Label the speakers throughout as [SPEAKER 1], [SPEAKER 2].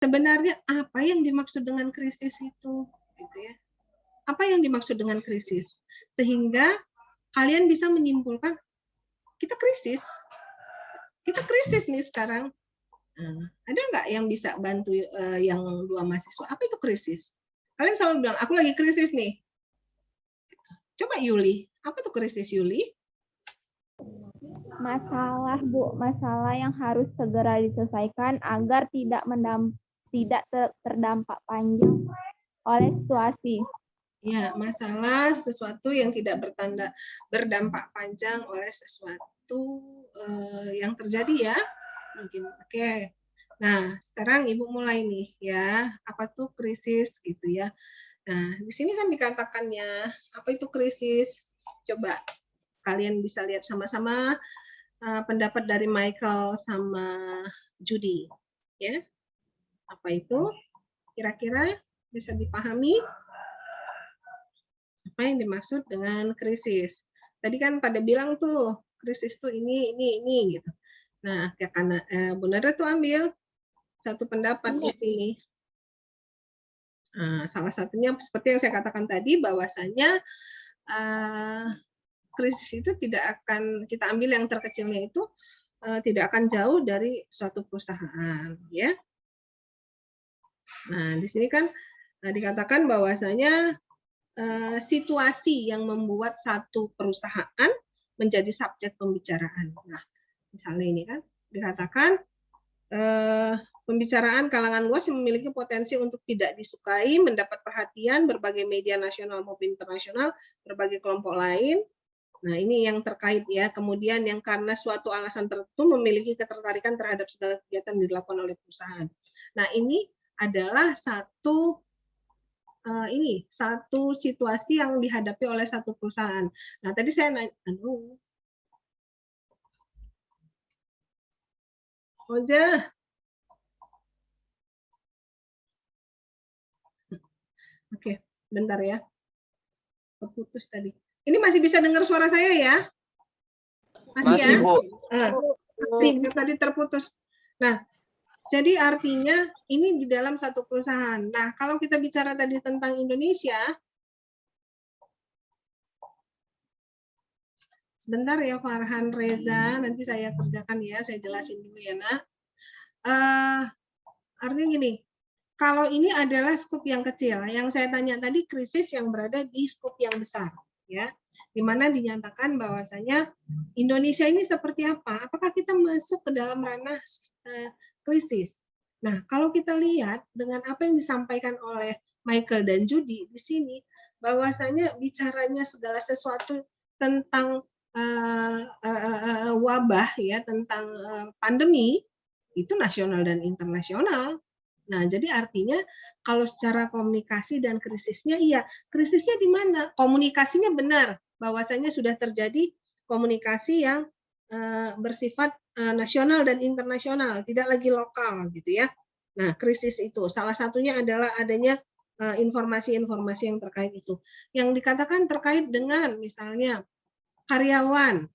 [SPEAKER 1] sebenarnya apa yang dimaksud dengan krisis itu, gitu ya. Apa yang dimaksud dengan krisis? Sehingga kalian bisa menyimpulkan kita krisis nih sekarang. Ada nggak yang bisa bantu yang dua mahasiswa? Apa itu krisis? Kalian selalu bilang, aku lagi krisis nih. Coba Yuli, apa itu krisis Yuli?
[SPEAKER 2] Masalah, Bu, masalah yang harus segera diselesaikan agar tidak terdampak panjang oleh situasi.
[SPEAKER 1] Ya, masalah sesuatu yang tidak berdampak panjang oleh sesuatu yang terjadi ya. Mungkin oke. Nah, sekarang Ibu mulai nih ya. Apa tuh krisis gitu ya. Nah, di sini kan dikatakannya apa itu krisis? Coba kalian bisa lihat sama-sama pendapat dari Michael sama Judy ya. Apa itu? Kira-kira bisa dipahami apa yang dimaksud dengan krisis? Tadi kan pada bilang tuh krisis tuh ini gitu. Nah, ya karena Bu Nada tuh ambil satu pendapat di sini. Nah, salah satunya seperti yang saya katakan tadi bahwasanya krisis itu tidak akan kita ambil yang terkecilnya itu tidak akan jauh dari suatu perusahaan, ya. Nah, di sini kan dikatakan bahwasanya situasi yang membuat satu perusahaan menjadi subjek pembicaraan. Nah, misalnya ini kan dikatakan pembicaraan kalangan luas yang memiliki potensi untuk tidak disukai, mendapat perhatian berbagai media nasional maupun internasional, berbagai kelompok lain. Nah, ini yang terkait ya. Kemudian yang karena suatu alasan tertentu memiliki ketertarikan terhadap segala kegiatan yang dilakukan oleh perusahaan. Nah, ini adalah satu situasi yang dihadapi oleh satu perusahaan. Nah, tadi saya nanya, Oja. Oke, bentar ya. Terputus tadi. Ini masih bisa dengar suara saya ya?
[SPEAKER 3] Masih,
[SPEAKER 1] ya?
[SPEAKER 3] Bu.
[SPEAKER 1] Masih, tadi terputus. Nah, jadi artinya ini di dalam satu perusahaan. Nah, kalau kita bicara tadi tentang Indonesia, sebentar ya Farhan Reza, nanti saya kerjakan ya, saya jelasin dulu ya nak. Artinya gini, kalau ini adalah skup yang kecil, yang saya tanya tadi krisis yang berada di skup yang besar, ya, di mana dinyatakan bahwasanya Indonesia ini seperti apa? Apakah kita masuk ke dalam ranah krisis? Nah, kalau kita lihat dengan apa yang disampaikan oleh Michael dan Judy di sini, bahwasanya bicaranya segala sesuatu tentang wabah ya, tentang pandemi itu nasional dan internasional. Nah, jadi artinya kalau secara komunikasi dan krisisnya, iya, krisisnya di mana? Komunikasinya benar, bahwasanya sudah terjadi komunikasi yang bersifat nasional dan internasional, tidak lagi lokal gitu ya. Nah, krisis itu salah satunya adalah adanya informasi-informasi yang terkait itu. Yang dikatakan terkait dengan misalnya karyawan,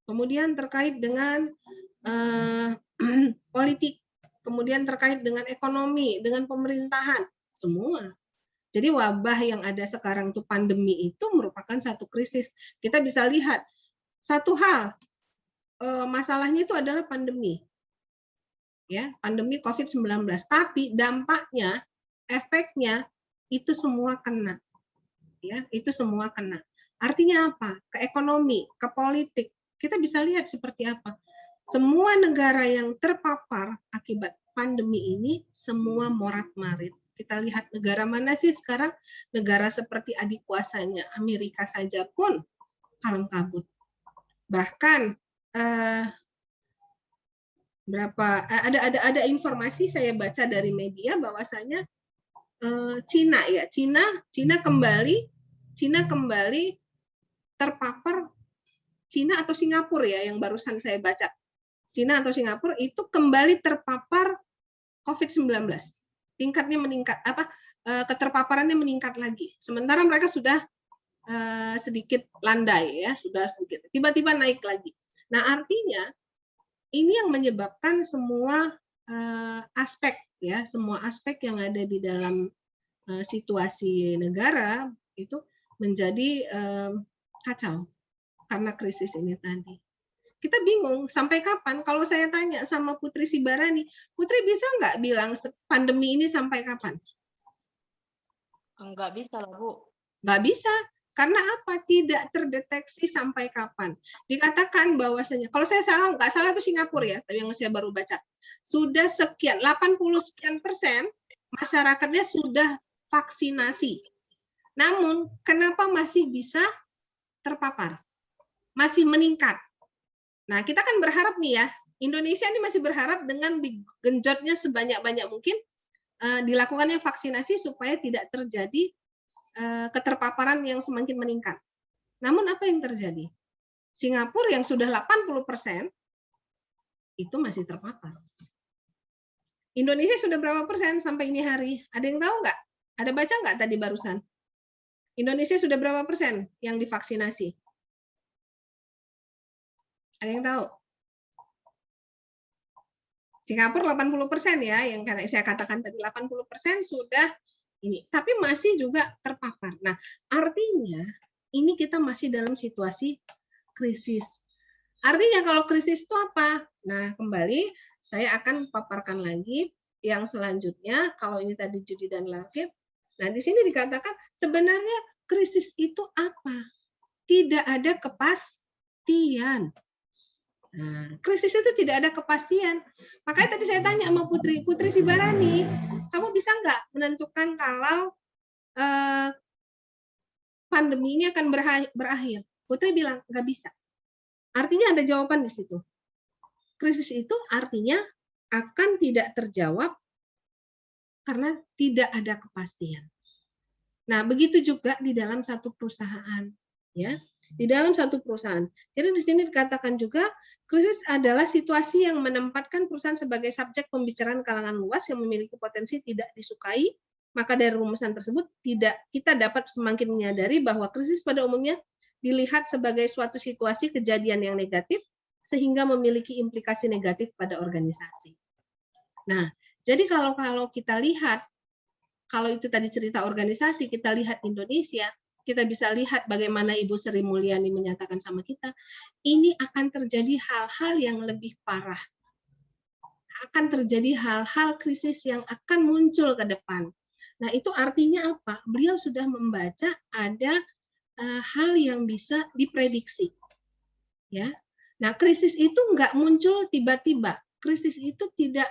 [SPEAKER 1] kemudian terkait dengan politik, kemudian terkait dengan ekonomi, dengan pemerintahan, semua. Jadi wabah yang ada sekarang itu pandemi itu merupakan satu krisis. Kita bisa lihat satu hal, masalahnya itu adalah pandemi. Ya, pandemi COVID-19, tapi dampaknya, efeknya itu semua kena. Ya, itu semua kena. Artinya apa? Ke ekonomi, ke politik. Kita bisa lihat seperti apa. Semua negara yang terpapar akibat pandemi ini semua morat-marit. Kita lihat negara mana sih sekarang? Negara seperti adik kuasanya Amerika saja pun kalang kabut. Bahkan ada informasi saya baca dari media bahwasanya Cina ya, Cina kembali terpapar, Cina atau Singapura ya yang barusan saya baca. Cina atau Singapura itu kembali terpapar COVID-19. Tingkatnya meningkat, keterpaparannya meningkat lagi. Sementara mereka sudah sedikit landai ya, sudah sedikit. Tiba-tiba naik lagi. Nah, artinya ini yang menyebabkan semua aspek ya, semua aspek yang ada di dalam situasi negara itu menjadi kacau karena krisis ini tadi. Kita bingung sampai kapan. Kalau saya tanya sama Putri Sibarani, Putri bisa nggak bilang pandemi ini sampai kapan?
[SPEAKER 3] Enggak bisa lah, Bu.
[SPEAKER 1] Nggak bisa. Karena apa? Tidak terdeteksi sampai kapan. Dikatakan bahwasanya, kalau saya salah, nggak salah itu Singapura ya, tapi yang saya baru baca. Sudah sekian, 80 sekian persen masyarakatnya sudah vaksinasi. Namun, kenapa masih bisa terpapar? Masih meningkat. Nah, kita kan berharap nih ya, Indonesia ini masih berharap dengan digenjotnya sebanyak-banyak mungkin dilakukannya vaksinasi supaya tidak terjadi keterpaparan yang semakin meningkat. Namun apa yang terjadi? Singapura yang sudah 80% itu masih terpapar. Indonesia sudah berapa persen sampai ini hari? Ada yang tahu nggak? Ada baca nggak tadi barusan? Indonesia sudah berapa persen yang divaksinasi? Ada yang tahu? Singapura 80% ya, yang saya katakan tadi 80% sudah ini, tapi masih juga terpapar. Nah, artinya ini kita masih dalam situasi krisis. Artinya kalau krisis itu apa? Nah, kembali saya akan paparkan lagi yang selanjutnya, kalau ini tadi judi dan lakit. Nah, di sini dikatakan sebenarnya krisis itu apa? Tidak ada kepastian. Nah, krisis itu tidak ada kepastian. Makanya tadi saya tanya sama Putri Sibarani, kamu bisa nggak menentukan kalau pandemi ini akan berakhir? Putri bilang nggak bisa. Artinya ada jawaban di situ. Krisis itu artinya akan tidak terjawab karena tidak ada kepastian. Nah, begitu juga di dalam satu perusahaan, ya. Di dalam satu perusahaan. Jadi di sini dikatakan juga krisis adalah situasi yang menempatkan perusahaan sebagai subjek pembicaraan kalangan luas yang memiliki potensi tidak disukai. Maka dari rumusan tersebut kita dapat semakin menyadari bahwa krisis pada umumnya dilihat sebagai suatu situasi kejadian yang negatif sehingga memiliki implikasi negatif pada organisasi. Nah, jadi kalau kita lihat, kalau itu tadi cerita organisasi, kita lihat Indonesia, kita bisa lihat bagaimana Ibu Sri Mulyani menyatakan sama kita, ini akan terjadi hal-hal yang lebih parah. Akan terjadi hal-hal krisis yang akan muncul ke depan. Nah, itu artinya apa? Beliau sudah membaca ada hal yang bisa diprediksi. Ya. Nah, krisis itu nggak muncul tiba-tiba. Krisis itu tidak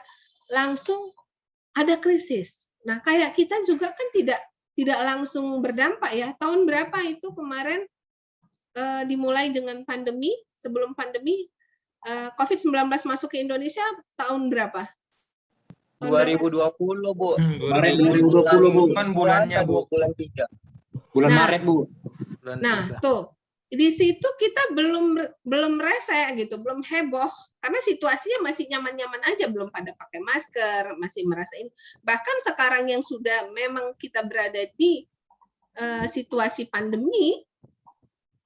[SPEAKER 1] langsung ada krisis. Nah, kayak kita juga kan tidak langsung berdampak ya. Tahun berapa itu kemarin dimulai dengan pandemi, sebelum pandemi COVID-19 masuk ke Indonesia tahun berapa?
[SPEAKER 4] 2020, Bu.
[SPEAKER 5] Maret 2020, Bu.
[SPEAKER 4] Kan bulannya, Bu. Bulan 3.
[SPEAKER 5] Bulan Maret, Bu.
[SPEAKER 1] Nah, tuh. Di situ kita belum rese gitu, belum heboh karena situasinya masih nyaman-nyaman aja, belum pada pakai masker, masih merasa ini. Bahkan sekarang yang sudah memang kita berada di situasi pandemi,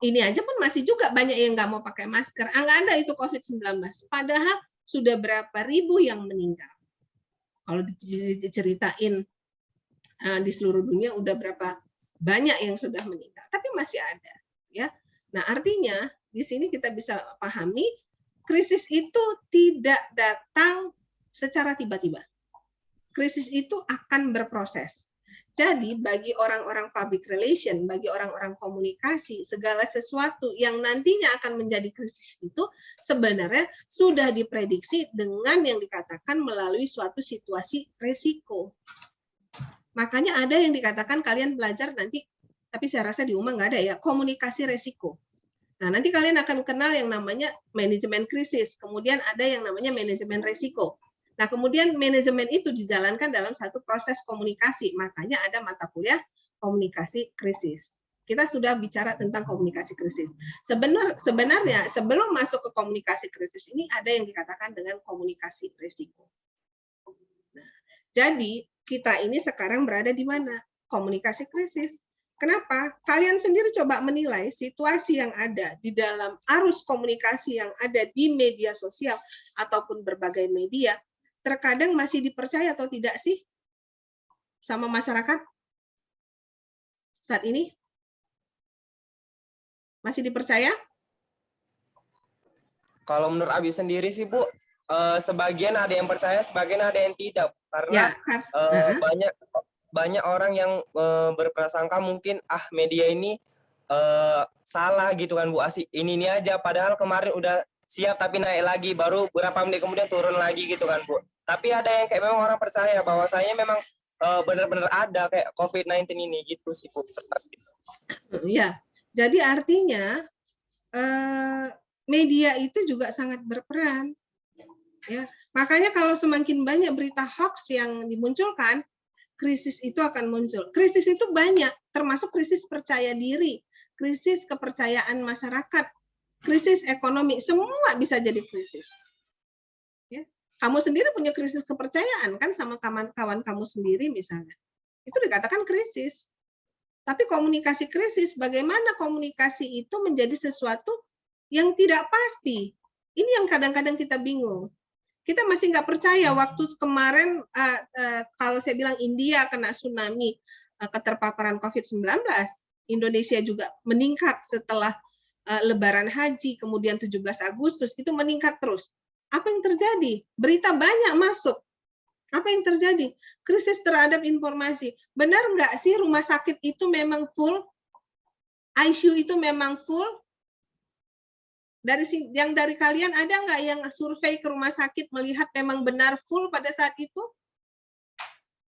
[SPEAKER 1] ini aja pun masih juga banyak yang nggak mau pakai masker. Nggak ada itu COVID-19. Padahal sudah berapa ribu yang meninggal. Kalau diceritain di seluruh dunia udah berapa banyak yang sudah meninggal, tapi masih ada, ya. Nah, artinya di sini kita bisa pahami krisis itu tidak datang secara tiba-tiba. Krisis itu akan berproses. Jadi bagi orang-orang public relation, bagi orang-orang komunikasi, segala sesuatu yang nantinya akan menjadi krisis itu sebenarnya sudah diprediksi dengan yang dikatakan melalui suatu situasi resiko. Makanya ada yang dikatakan kalian belajar nanti, tapi saya rasa di UMA nggak ada ya, komunikasi resiko. Nah, nanti kalian akan kenal yang namanya manajemen krisis, kemudian ada yang namanya manajemen resiko. Nah, kemudian manajemen itu dijalankan dalam satu proses komunikasi, makanya ada mata kuliah komunikasi krisis. Kita sudah bicara tentang komunikasi krisis. Sebenarnya sebelum masuk ke komunikasi krisis ini ada yang dikatakan dengan komunikasi resiko. Nah, jadi kita ini sekarang berada di mana? Komunikasi krisis. Kenapa? Kalian sendiri coba menilai situasi yang ada di dalam arus komunikasi yang ada di media sosial ataupun berbagai media. terkadang masih dipercaya atau tidak sih sama masyarakat saat ini? Masih dipercaya?
[SPEAKER 3] Kalau menurut Abi sendiri sih Bu, sebagian ada yang percaya, sebagian ada yang tidak. Karena banyak orang yang berprasangka mungkin media ini salah gitu kan Bu, ini aja, padahal kemarin udah siap tapi naik lagi, baru beberapa menit kemudian turun lagi gitu kan Bu. Tapi ada yang kayak memang orang percaya bahwasanya memang benar-benar ada kayak COVID-19 ini gitu sih Bu.
[SPEAKER 1] Ya, jadi artinya media itu juga sangat berperan. Ya, makanya kalau semakin banyak berita hoax yang dimunculkan, krisis itu akan muncul. Krisis itu banyak, termasuk krisis percaya diri, krisis kepercayaan masyarakat, krisis ekonomi, semua bisa jadi krisis. Ya. Kamu sendiri punya krisis kepercayaan kan sama kawan kamu sendiri misalnya. Itu dikatakan krisis. Tapi komunikasi krisis, bagaimana komunikasi itu menjadi sesuatu yang tidak pasti. Ini yang kadang-kadang kita bingung. Kita masih nggak percaya waktu kemarin, kalau saya bilang India kena tsunami, keterpaparan COVID-19, Indonesia juga meningkat setelah Lebaran Haji, kemudian 17 Agustus, itu meningkat terus. Apa yang terjadi? Berita banyak masuk. Apa yang terjadi? Krisis terhadap informasi. Benar nggak sih rumah sakit itu memang full? ICU itu memang full? Dari kalian ada nggak yang survei ke rumah sakit melihat memang benar full pada saat itu?